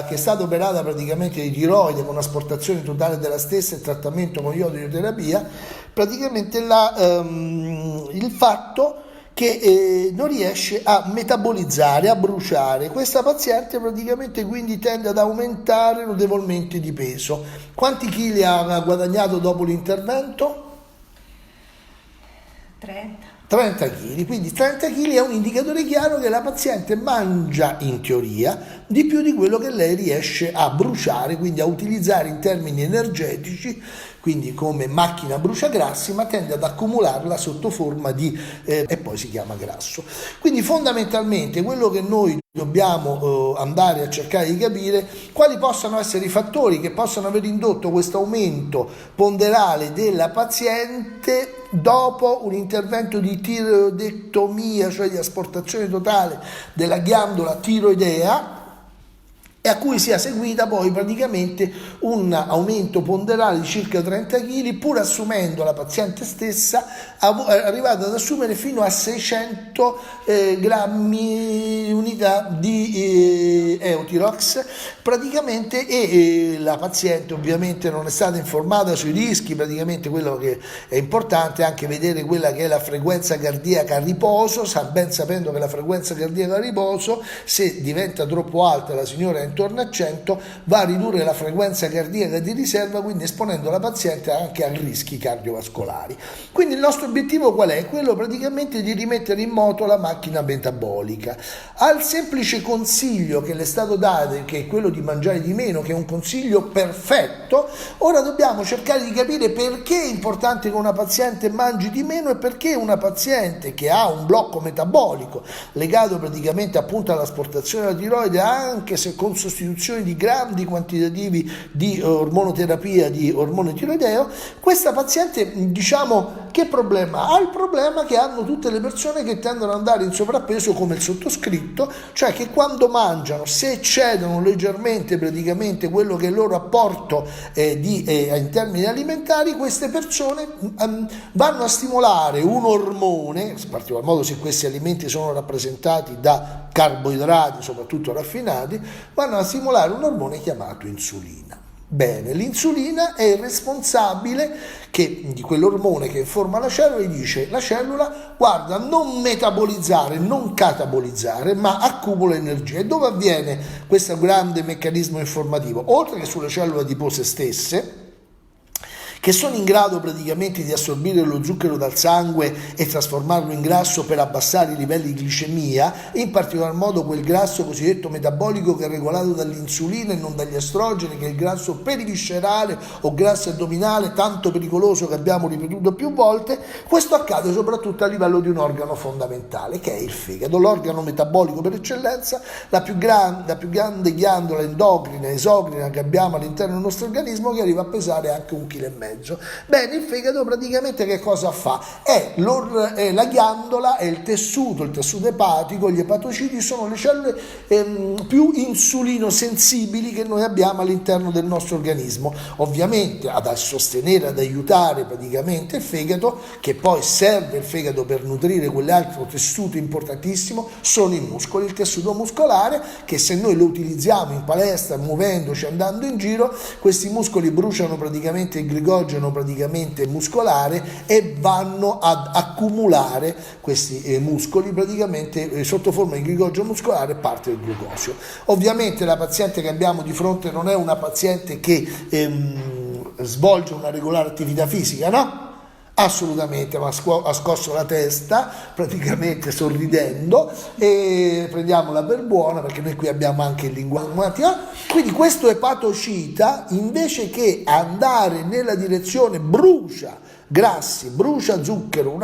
che è stata operata praticamente di tiroide con asportazione totale della stessa e trattamento con iodoterapia, praticamente il fatto che non riesce a metabolizzare, a bruciare. Questa paziente praticamente quindi tende ad aumentare notevolmente di peso. Quanti chili ha guadagnato dopo l'intervento? 30 kg, quindi 30 kg è un indicatore chiaro che la paziente mangia in teoria di più di quello che lei riesce a bruciare, quindi a utilizzare in termini energetici, quindi come macchina bruciagrassi, ma tende ad accumularla sotto forma di e poi si chiama grasso. Quindi fondamentalmente quello che noi dobbiamo andare a cercare di capire quali possano essere i fattori che possano aver indotto questo aumento ponderale della paziente dopo un intervento di tiroidectomia, cioè di asportazione totale della ghiandola tiroidea, e a cui sia seguita poi praticamente un aumento ponderale di circa 30 kg, pur assumendo la paziente stessa, arrivata ad assumere fino a 600 grammi unità di Euthyrox praticamente, e la paziente ovviamente non è stata informata sui rischi. Praticamente quello che è importante è anche vedere quella che è la frequenza cardiaca a riposo, ben sapendo che la frequenza cardiaca a riposo, se diventa troppo alta, la signora è intorno a 100, va a ridurre la frequenza cardiaca di riserva, quindi esponendo la paziente anche a rischi cardiovascolari. Quindi il nostro obiettivo qual è? Quello praticamente di rimettere in moto la macchina metabolica. Al semplice consiglio che le è stato dato, che è quello di mangiare di meno, che è un consiglio perfetto, ora dobbiamo cercare di capire perché è importante che una paziente mangi di meno e perché una paziente che ha un blocco metabolico legato praticamente appunto all'asportazione della tiroide, anche se con sostituzione di grandi quantitativi di ormonoterapia di ormone tiroideo, questa paziente, diciamo, che problema ha? Il problema che hanno tutte le persone che tendono ad andare in sovrappeso come il sottoscritto, cioè che quando mangiano, se eccedono leggermente praticamente quello che è il loro apporto in termini alimentari, queste persone vanno a stimolare un ormone, in particolar modo se questi alimenti sono rappresentati da carboidrati, soprattutto raffinati, vanno a stimolare un ormone chiamato insulina. Bene, l'insulina è il responsabile di quell'ormone che informa la cellula e dice: la cellula, guarda, non metabolizzare, non catabolizzare, ma accumula energia. E dove avviene questo grande meccanismo informativo? Oltre che sulle cellule adipose stesse, che sono in grado praticamente di assorbire lo zucchero dal sangue e trasformarlo in grasso per abbassare i livelli di glicemia, e in particolar modo quel grasso cosiddetto metabolico che è regolato dall'insulina e non dagli estrogeni, che è il grasso periviscerale o grasso addominale, tanto pericoloso che abbiamo ripetuto più volte. Questo accade soprattutto a livello di un organo fondamentale, che è il fegato, l'organo metabolico per eccellenza, la più grande ghiandola endocrina e esocrina che abbiamo all'interno del nostro organismo, che arriva a pesare anche 1,5 kg. Bene, il fegato praticamente che cosa fa? È la ghiandola, è il tessuto epatico, gli epatociti sono le cellule più insulinosensibili che noi abbiamo all'interno del nostro organismo. Ovviamente ad sostenere, ad aiutare praticamente il fegato, che poi serve il fegato per nutrire quell'altro tessuto importantissimo, sono i muscoli, il tessuto muscolare, che se noi lo utilizziamo in palestra, muovendoci, andando in giro, questi muscoli bruciano praticamente il glicogeno praticamente muscolare e vanno ad accumulare questi muscoli praticamente sotto forma di glicogeno muscolare, parte del glucosio. Ovviamente la paziente che abbiamo di fronte non è una paziente che svolge una regolare attività fisica, no? Assolutamente, ma ha scosso la testa praticamente sorridendo, e prendiamola per buona, perché noi qui abbiamo anche il linguaggio. Quindi questo epatocita, invece che andare nella direzione brucia grassi, brucia zucchero,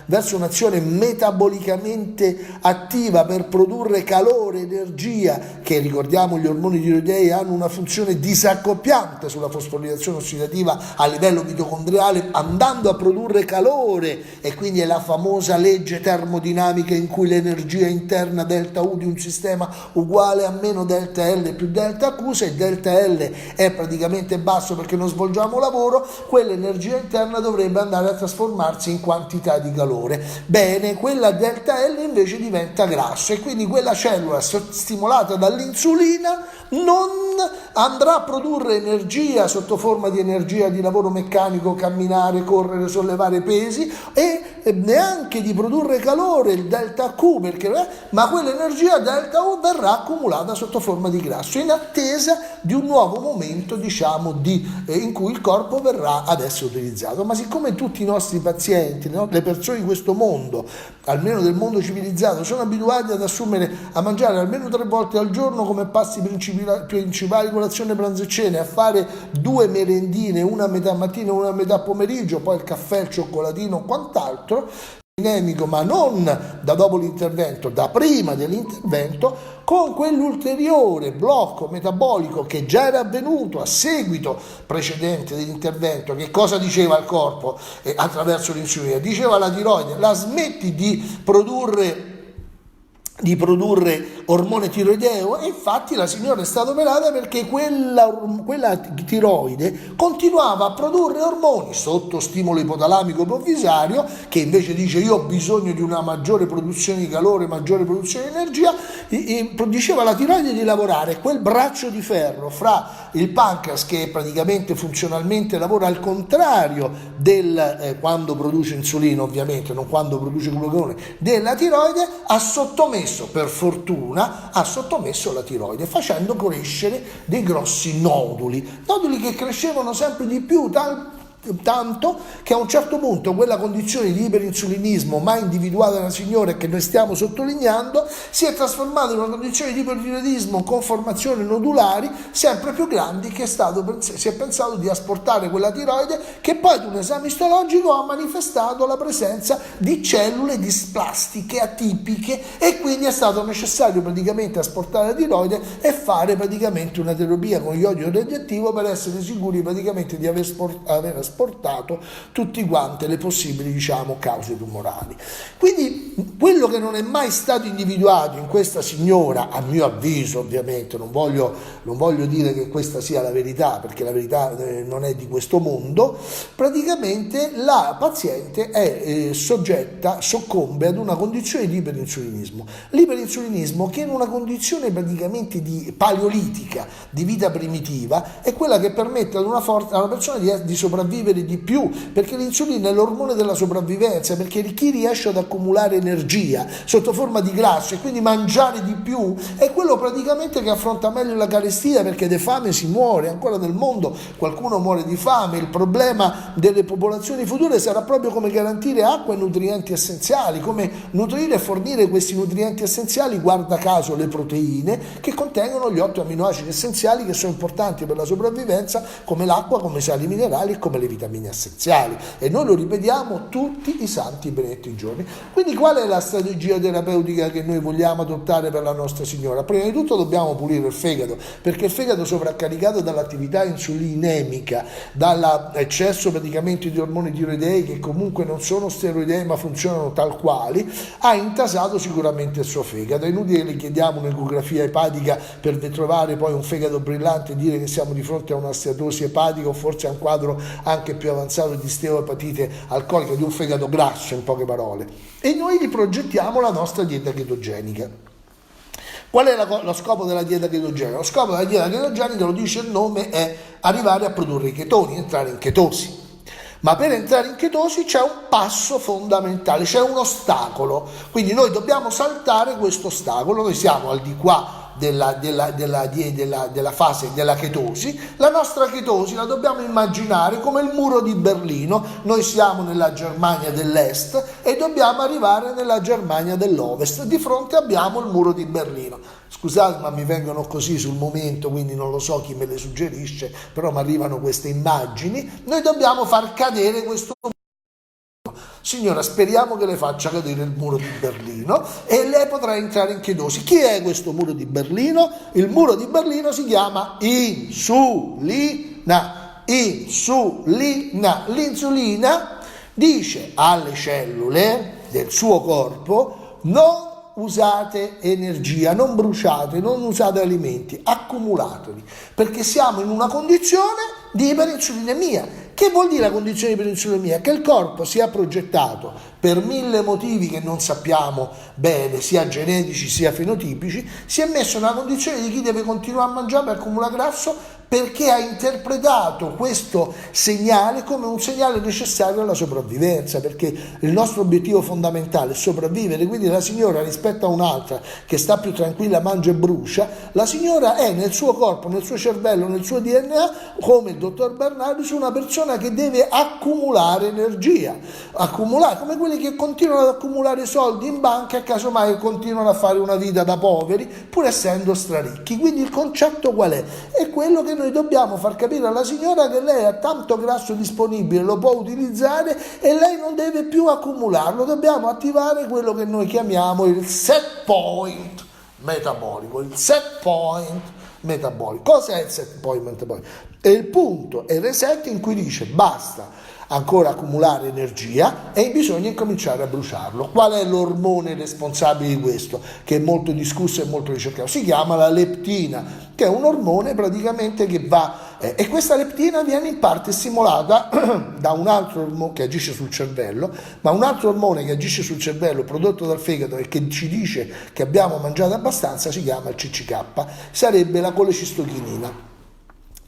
verso un'azione metabolicamente attiva per produrre calore, energia, che ricordiamo gli ormoni tiroidei hanno una funzione disaccoppiante sulla fosforilazione ossidativa a livello mitocondriale, andando a produrre calore, e quindi è la famosa legge termodinamica in cui l'energia interna delta U di un sistema uguale a meno delta L più delta Q. Se delta L è praticamente basso perché non svolgiamo lavoro, quell'energia l'energia interna dovrebbe andare a trasformarsi in quantità di calore. Bene, quella delta L invece diventa grasso e quindi quella cellula stimolata dall'insulina non andrà a produrre energia sotto forma di energia di lavoro meccanico, camminare, correre, sollevare pesi, e neanche di produrre calore, il delta Q, ma quell'energia delta U verrà accumulata sotto forma di grasso in attesa di un nuovo momento, diciamo, in cui il corpo verrà ad essere utilizzato. Ma siccome tutti i nostri pazienti, no, le persone di questo mondo, almeno del mondo civilizzato, sono abituati ad assumere, a mangiare almeno 3 volte al giorno come pasti principali, colazione, pranzo e cena, a fare 2 merendine, una a metà mattina e una a metà pomeriggio, poi il caffè, il cioccolatino, quant'altro, dinamico, ma non da dopo l'intervento, da prima dell'intervento, con quell'ulteriore blocco metabolico che già era avvenuto a seguito precedente dell'intervento. Che cosa diceva il corpo attraverso l'insulina? Diceva alla tiroide: la smetti di produrre ormone tiroideo, e infatti la signora è stata operata perché quella tiroide continuava a produrre ormoni sotto stimolo ipotalamico ipofisiario, che invece dice io ho bisogno di una maggiore produzione di calore, maggiore produzione di energia, diceva alla tiroide di lavorare quel braccio di ferro fra il pancreas, che praticamente funzionalmente lavora al contrario del quando produce insulina, ovviamente non quando produce glucagone, della tiroide, ha sottomesso, per fortuna, la tiroide, facendo crescere dei grossi noduli che crescevano sempre di più, tanto che a un certo punto quella condizione di iperinsulinismo mai individuata dalla signora, che noi stiamo sottolineando, si è trasformata in una condizione di ipertiroidismo con formazioni nodulari sempre più grandi, che si è pensato di asportare quella tiroide, che poi ad un esame istologico ha manifestato la presenza di cellule displastiche atipiche, e quindi è stato necessario praticamente asportare la tiroide e fare praticamente una terapia con iodio radioattivo per essere sicuri praticamente di aver asportato tutti quante le possibili, diciamo, cause tumorali. Quindi quello che non è mai stato individuato in questa signora, a mio avviso, ovviamente non voglio dire che questa sia la verità, perché la verità non è di questo mondo, praticamente la paziente è soccombe ad una condizione di iperinsulinismo. L'iperinsulinismo, che in una condizione praticamente di paleolitica, di vita primitiva, è quella che permette ad una persona di sopravvivere di più, perché l'insulina è l'ormone della sopravvivenza, perché chi riesce ad accumulare energia sotto forma di grasso e quindi mangiare di più è quello praticamente che affronta meglio la carestia, perché di fame si muore. Ancora nel mondo qualcuno muore di fame. Il problema delle popolazioni future sarà proprio come garantire acqua e nutrienti essenziali, come nutrire e fornire questi nutrienti essenziali, guarda caso le proteine, che contengono gli 8 aminoacidi essenziali che sono importanti per la sopravvivenza, come l'acqua, come i sali minerali e come le vitamine essenziali, e noi lo ripetiamo tutti i santi benedetti giorni. Quindi qual è la strategia terapeutica che noi vogliamo adottare per la nostra signora? Prima di tutto dobbiamo pulire il fegato, perché il fegato sovraccaricato dall'attività insulinemica, dall'eccesso praticamente di ormoni tiroidei, che comunque non sono steroidei ma funzionano tal quali, ha intasato sicuramente il suo fegato. È inutile che le chiediamo un'ecografia epatica per trovare poi un fegato brillante e dire che siamo di fronte a una steatosi epatica, o forse a un quadro anche più avanzato di steatohepatite alcolica, di un fegato grasso, in poche parole. E noi gli progettiamo la nostra dieta chetogenica. Qual è lo scopo della dieta chetogenica? Lo scopo della dieta chetogenica, lo dice il nome, è arrivare a produrre i chetoni, entrare in chetosi. Ma per entrare in chetosi c'è un passo fondamentale, c'è un ostacolo, quindi noi dobbiamo saltare questo ostacolo. Noi siamo al di qua della fase della chetosi. La nostra chetosi la dobbiamo immaginare come il muro di Berlino. Noi siamo nella Germania dell'Est e dobbiamo arrivare nella Germania dell'Ovest. Di fronte abbiamo il muro di Berlino. Scusate, ma mi vengono così sul momento, quindi non lo so chi me le suggerisce, però mi arrivano queste immagini. Noi dobbiamo far cadere questo muro. Signora, speriamo che le faccia cadere il muro di Berlino e lei potrà entrare in chetosi. Chi è questo muro di Berlino? Il muro di Berlino si chiama insulina. L'insulina dice alle cellule del suo corpo: non usate energia, non bruciate, non usate alimenti, accumulateli, perché siamo in una condizione di iperinsulinemia, Che vuol dire la condizione di iperинsulinemia? Che il corpo si è progettato per 1000 motivi che non sappiamo bene, sia genetici sia fenotipici, si è messo nella condizione di chi deve continuare a mangiare per accumulare grasso, perché ha interpretato questo segnale come un segnale necessario alla sopravvivenza, perché il nostro obiettivo fondamentale è sopravvivere. Quindi la signora, rispetto a un'altra che sta più tranquilla, mangia e brucia, la signora è nel suo corpo, nel suo cervello, nel suo DNA, come il dottor Bernardi, su una persona che deve accumulare energia, accumulare, come quelli che continuano ad accumulare soldi in banca e casomai continuano a fare una vita da poveri pur essendo straricchi. Quindi il concetto qual è? È quello che noi dobbiamo far capire alla signora, che lei ha tanto grasso disponibile, lo può utilizzare e lei non deve più accumularlo. Dobbiamo attivare quello che noi chiamiamo il set point metabolico. Il set point metabolico. Cos'è il set point metabolico? È il punto, è il reset in cui dice basta ancora accumulare energia e bisogna incominciare a bruciarlo. Qual è l'ormone responsabile di questo, che è molto discusso e molto ricercato? Si chiama la leptina, che è un ormone praticamente che va, e questa leptina viene in parte stimolata da un altro ormone che agisce sul cervello, ma un altro ormone che agisce sul cervello prodotto dal fegato e che ci dice che abbiamo mangiato abbastanza si chiama il CCK, sarebbe la colecistochinina.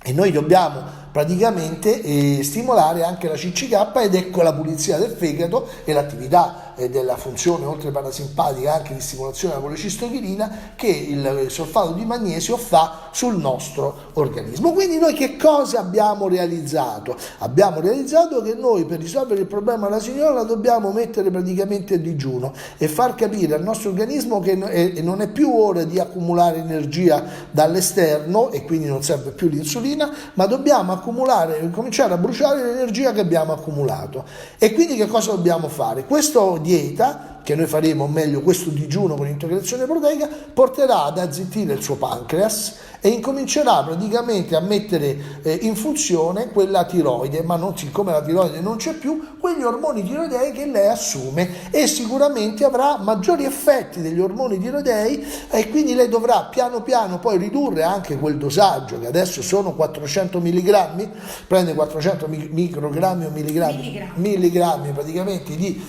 E noi dobbiamo praticamente stimolare anche la CCK, ed ecco la pulizia del fegato e l'attività della funzione oltre parasimpatica anche di stimolazione della colecistochinina che il solfato di magnesio fa sul nostro organismo. Quindi noi che cosa abbiamo realizzato? Abbiamo realizzato che noi, per risolvere il problema della signora, la dobbiamo mettere praticamente a digiuno e far capire al nostro organismo che non è più ora di accumulare energia dall'esterno e quindi non serve più l'insulina, ma dobbiamo cominciare a bruciare l'energia che abbiamo accumulato. E quindi che cosa dobbiamo fare? Questa dieta che noi faremo, o meglio questo digiuno con integrazione proteica, porterà ad azzittire il suo pancreas e incomincerà praticamente a mettere in funzione quella tiroide, ma non, siccome la tiroide non c'è più, quegli ormoni tiroidei che lei assume, e sicuramente avrà maggiori effetti degli ormoni tiroidei, e quindi lei dovrà piano piano poi ridurre anche quel dosaggio, che adesso sono 400 milligrammi, prende 400 microgrammi o milligrammi praticamente di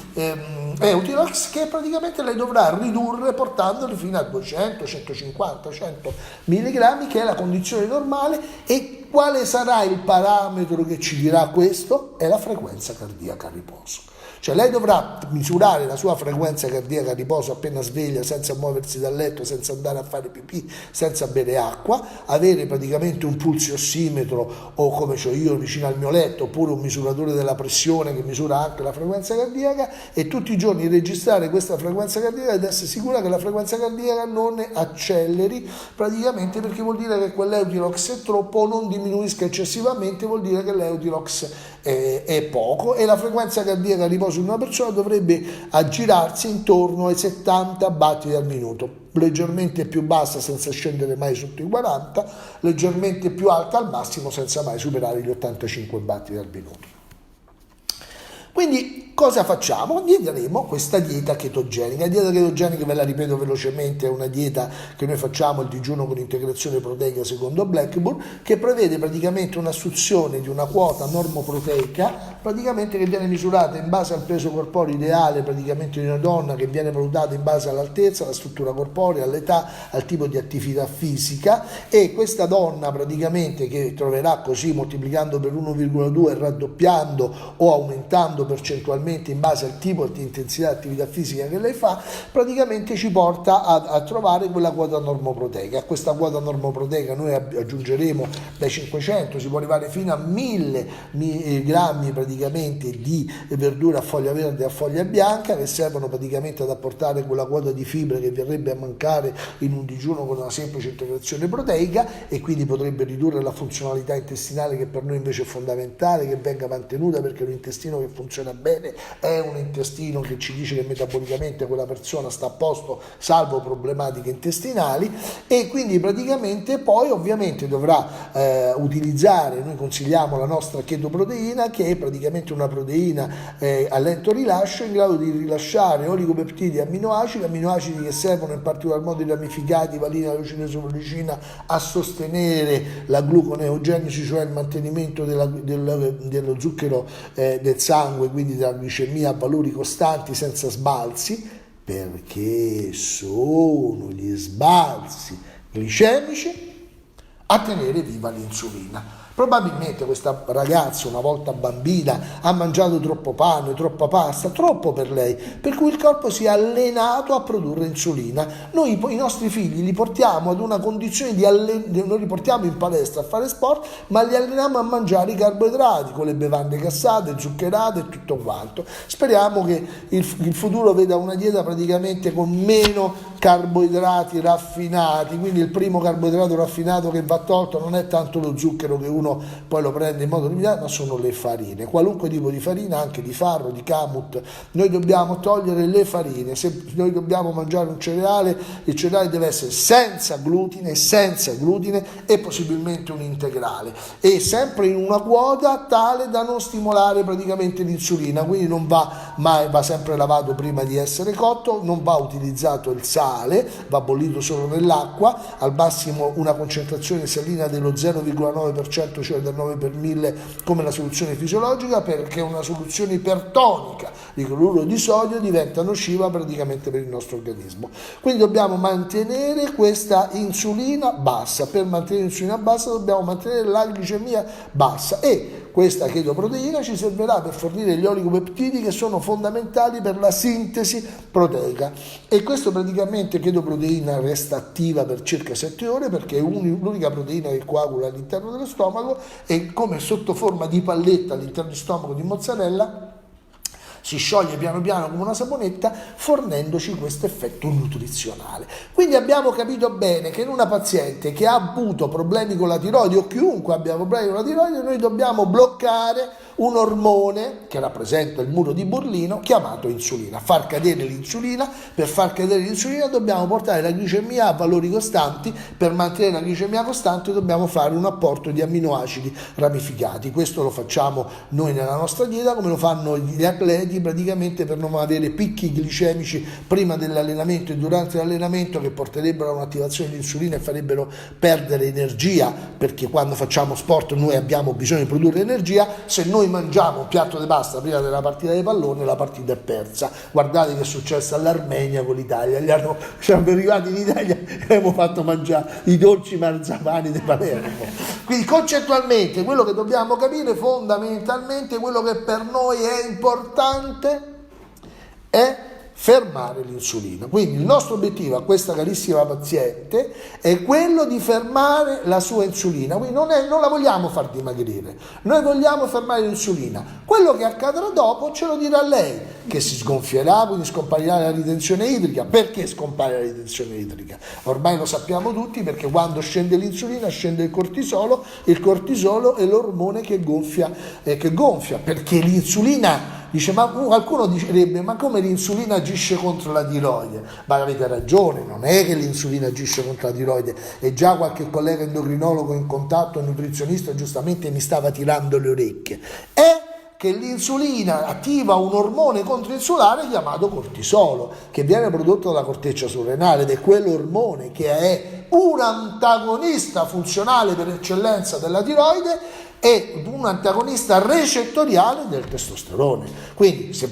Eutirox, che praticamente lei dovrà ridurre portandoli fino a 200, 150, 100 milligrammi, che è la condizione normale. E quale sarà il parametro che ci dirà questo? È la frequenza cardiaca a riposo. Cioè lei dovrà misurare la sua frequenza cardiaca a riposo appena sveglia, senza muoversi dal letto, senza andare a fare pipì, senza bere acqua, avere praticamente un pulsiossimetro, o come c'ho io vicino al mio letto, oppure un misuratore della pressione che misura anche la frequenza cardiaca, e tutti i giorni registrare questa frequenza cardiaca ed essere sicura che la frequenza cardiaca non acceleri, praticamente perché vuol dire che quell'Eutirox è troppo, o non diminuisca eccessivamente, vuol dire che l'Eutirox è poco, e la frequenza cardiaca a riposo di una persona dovrebbe aggirarsi intorno ai 70 battiti al minuto, leggermente più bassa senza scendere mai sotto i 40, leggermente più alta al massimo senza mai superare gli 85 battiti al minuto. Quindi cosa facciamo? Gli daremo questa dieta chetogenica. La dieta chetogenica, ve la ripeto velocemente, è una dieta che noi facciamo, il digiuno con integrazione proteica secondo Blackburn, che prevede praticamente un'assunzione di una quota normoproteica, praticamente che viene misurata in base al peso corporeo ideale praticamente di una donna, che viene valutata in base all'altezza, alla struttura corporea, all'età, al tipo di attività fisica, e questa donna praticamente, che troverà così moltiplicando per 1,2 e raddoppiando o aumentando percentualmente in base al tipo di intensità di attività fisica che lei fa, praticamente ci porta a trovare quella quota normoproteica. A questa quota normoproteica noi aggiungeremo dai 500, si può arrivare fino a 1000 grammi praticamente di verdura a foglia verde e a foglia bianca, che servono praticamente ad apportare quella quota di fibre che verrebbe a mancare in un digiuno con una semplice integrazione proteica, e quindi potrebbe ridurre la funzionalità intestinale, che per noi invece è fondamentale che venga mantenuta, perché l'intestino che funziona bene è un intestino che ci dice che metabolicamente quella persona sta a posto salvo problematiche intestinali, e quindi praticamente poi ovviamente dovrà utilizzare, noi consigliamo la nostra chetoproteina, che è praticamente una proteina a lento rilascio in grado di rilasciare oligopeptidi e amminoacidi che servono in particolar modo i ramificati, valina, leucina, somalicina, a sostenere la gluconeogenesi, cioè il mantenimento dello zucchero del sangue, quindi della glicemia a valori costanti senza sbalzi, perché sono gli sbalzi glicemici a tenere viva l'insulina. Probabilmente questa ragazza, una volta bambina, ha mangiato troppo pane, troppa pasta, troppo per lei, per cui il corpo si è allenato a produrre insulina. Noi poi i nostri figli li portiamo ad una condizione non li portiamo in palestra a fare sport, ma li alleniamo a mangiare i carboidrati con le bevande gassate, zuccherate e tutto quanto. Speriamo che il futuro veda una dieta praticamente con meno carboidrati raffinati, quindi il primo carboidrato raffinato che va tolto non è tanto lo zucchero che uno poi lo prende in modo limitato, ma sono le farine, qualunque tipo di farina, anche di farro, di kamut. Noi dobbiamo togliere le farine. Se noi dobbiamo mangiare un cereale, il cereale deve essere senza glutine e possibilmente un integrale, e sempre in una quota tale da non stimolare praticamente l'insulina, quindi non va mai, va sempre lavato prima di essere cotto, non va utilizzato il sale, va bollito solo nell'acqua, al massimo una concentrazione salina dello 0,9%, cioè del 9 per 1000 come la soluzione fisiologica, perché una soluzione ipertonica di cloruro di sodio diventa nociva praticamente per il nostro organismo. Quindi dobbiamo mantenere questa insulina bassa. Per mantenere l'insulina bassa dobbiamo mantenere la glicemia bassa, e questa chetoproteina ci servirà per fornire gli oligopeptidi che sono fondamentali per la sintesi proteica, e questo praticamente chetoproteina resta attiva per circa 7 ore, perché è l'unica proteina che coagula all'interno dello stomaco, e come sotto forma di palletta all'interno di stomaco di mozzarella si scioglie piano piano come una saponetta, fornendoci questo effetto nutrizionale. Quindi abbiamo capito bene che in una paziente che ha avuto problemi con la tiroide, o chiunque abbia problemi con la tiroide, noi dobbiamo bloccare un ormone che rappresenta il muro di Berlino chiamato insulina, far cadere l'insulina. Per far cadere l'insulina dobbiamo portare la glicemia a valori costanti. Per mantenere la glicemia costante dobbiamo fare un apporto di amminoacidi ramificati. Questo lo facciamo noi nella nostra dieta, come lo fanno gli atleti, praticamente per non avere picchi glicemici prima dell'allenamento e durante l'allenamento, che porterebbero a un'attivazione di insulina e farebbero perdere energia, perché quando facciamo sport noi abbiamo bisogno di produrre energia. Se noi mangiamo un piatto di pasta prima della partita di pallone, la partita è persa. Guardate che è successo all'Armenia con l'Italia, siamo arrivati in Italia e abbiamo fatto mangiare i dolci marzapani di Palermo. Quindi concettualmente quello che dobbiamo capire, fondamentalmente quello che per noi è importante, è fermare l'insulina. Quindi il nostro obiettivo a questa carissima paziente è quello di fermare la sua insulina. Quindi non la vogliamo far dimagrire, noi vogliamo fermare l'insulina. Quello che accadrà dopo ce lo dirà lei, che si sgonfierà, quindi scomparirà la ritenzione idrica. Perché scompare la ritenzione idrica? Ormai lo sappiamo tutti, perché quando scende l'insulina scende il cortisolo è l'ormone che gonfia, perché l'insulina, dice, ma qualcuno direbbe, ma come l'insulina agisce contro la tiroide? Ma avete ragione, non è che l'insulina agisce contro la tiroide, e già qualche collega endocrinologo in contatto, nutrizionista, giustamente mi stava tirando le orecchie. È che l'insulina attiva un ormone controinsulare chiamato cortisolo, che viene prodotto dalla corteccia surrenale, ed è quell'ormone che è un antagonista funzionale per eccellenza della tiroide, è un antagonista recettoriale del testosterone. Quindi se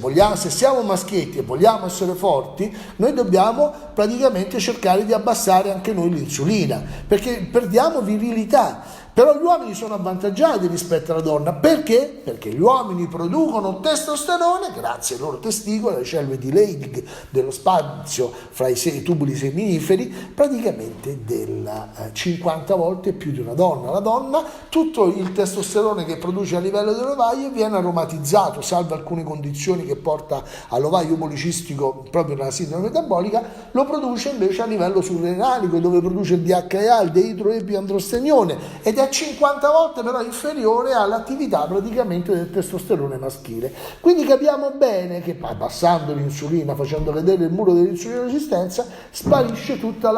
siamo maschietti e vogliamo essere forti, noi dobbiamo praticamente cercare di abbassare anche noi l'insulina, perché perdiamo virilità. Però gli uomini sono avvantaggiati rispetto alla donna. Perché? Perché gli uomini producono testosterone grazie ai loro testicoli, alle cellule di Leydig dello spazio fra i tubuli seminiferi, praticamente della 50 volte più di una donna. La donna, tutto il testosterone che produce a livello dell'ovaio viene aromatizzato, salvo alcune condizioni che porta all'ovaio policistico proprio nella sindrome metabolica, lo produce invece a livello surrenalico, dove produce il DHEA, il deidroepiandrostenione, ed è è 50 volte però inferiore all'attività praticamente del testosterone maschile. Quindi capiamo bene che abbassando l'insulina, facendo vedere il muro dell'insulina resistenza, sparisce tutto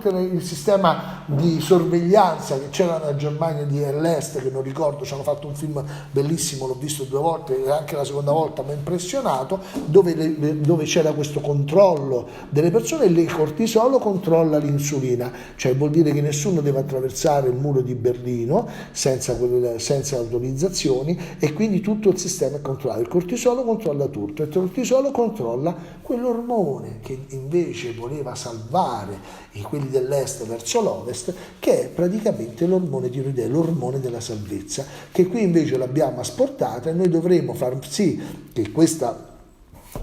il sistema di sorveglianza che c'era nella Germania dell'Est, che non ricordo, ci hanno fatto un film bellissimo, l'ho visto 2 volte e anche la seconda volta mi ha impressionato, dove c'era questo controllo delle persone, e il cortisolo controlla l'insulina, cioè vuol dire che nessuno deve attraversare il muro di Berlino senza autorizzazioni, e quindi tutto il sistema è controllato. Il cortisolo controlla tutto, e il cortisolo controlla quell'ormone che invece voleva salvare quelli dell'est verso l'ovest, che è praticamente l'ormone tiroideo, l'ormone della salvezza, che qui invece l'abbiamo asportata, e noi dovremo far sì che questa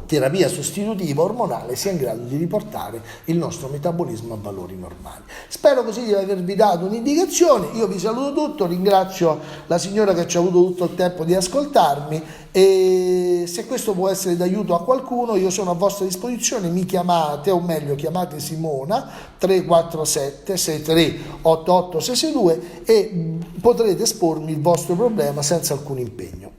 terapia sostitutiva ormonale sia in grado di riportare il nostro metabolismo a valori normali. Spero così di avervi dato un'indicazione. Io vi saluto tutto, ringrazio la signora che ci ha avuto tutto il tempo di ascoltarmi, e se questo può essere d'aiuto a qualcuno io sono a vostra disposizione. Mi chiamate, o meglio chiamate Simona 347 63 88 662 e potrete espormi il vostro problema senza alcun impegno.